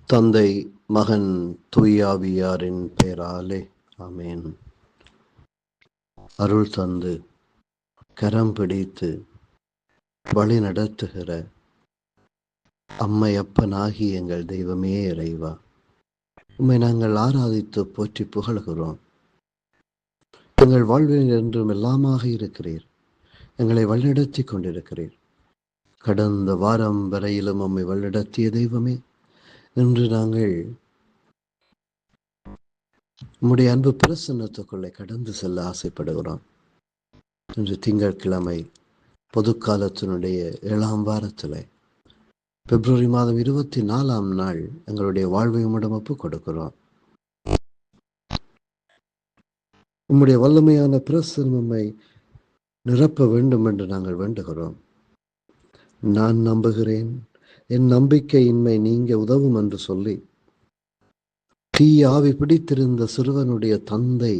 தந்தை, மகன், தூயாவியாரின் பெயராலே ஆமேன். அருள் தந்து கரம் பிடித்து வழி நடத்துகிற அம்மையப்பனாகி எங்கள் தெய்வமே இறைவா, உம்மை நாங்கள் ஆராதித்து போற்றி புகழ்கிறோம். எங்கள் வாழ்வில் என்றும் எல்லாமாக இருக்கிறீர். எங்களை வழிநடத்தி கொண்டிருக்கிறீர். கடந்த வாரம் வரையிலும் உம்மை வழிநடத்திய தெய்வமே, இன்று நாங்கள் உம்முடைய அன்பு பிரசன்னத்துக்குள்ளே கடந்து செல்ல ஆசைப்படுகிறோம். இன்று திங்கட்கிழமை பொதுக்காலத்தினுடைய 7ஆம் வாரத்தில் பிப்ரவரி மாதம் 24ஆம் நாள் எங்களுடைய வாழ்வை உம்மிடம் ஒப்புக் கொடுக்கிறோம். உம்முடைய வல்லமையான பிரசன்னம் உம்மை நிரப்ப வேண்டும் என்று நாங்கள் வேண்டுகிறோம். நான் நம்புகிறேன், என் நம்பிக்கையின்மை நீங்க உதவும் என்று சொல்லி தீய ஆவி பிடித்திருந்த சிறுவனுடைய தந்தை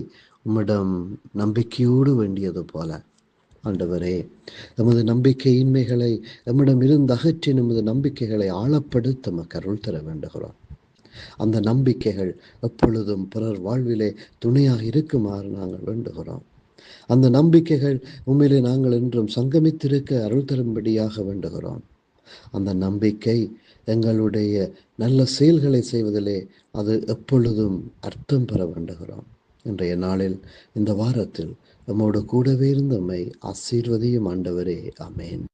உம்மிடம் நம்பிக்கையோடு வேண்டியது போல, ஆண்டவரே, நமது நம்பிக்கையின்மைகளை நம்மிடம் இருந்து அகற்றி நமது நம்பிக்கைகளை ஆழப்படுத்த நமக்கு அருள் தர வேண்டுகிறோம். அந்த நம்பிக்கைகள் எப்பொழுதும் பிறர் வாழ்விலே துணையாக இருக்குமாறு நாங்கள் வேண்டுகிறோம். அந்த நம்பிக்கைகள் உண்மையிலே நாங்கள் என்றும் சங்கமித்திருக்க அருள் தரும்படியாக வேண்டுகிறோம். அந்த நம்பிக்கை எங்களுடைய நல்ல செயல்களை செய்வதிலே அது எப்பொழுதும் அர்த்தம் பெற வேண்டுகிறோம். இன்றைய நாளில், இந்த வாரத்தில் நம்மோடு கூடவே இருந்தமை ஆசீர்வதியும் ஆண்டவரே. ஆமேன்.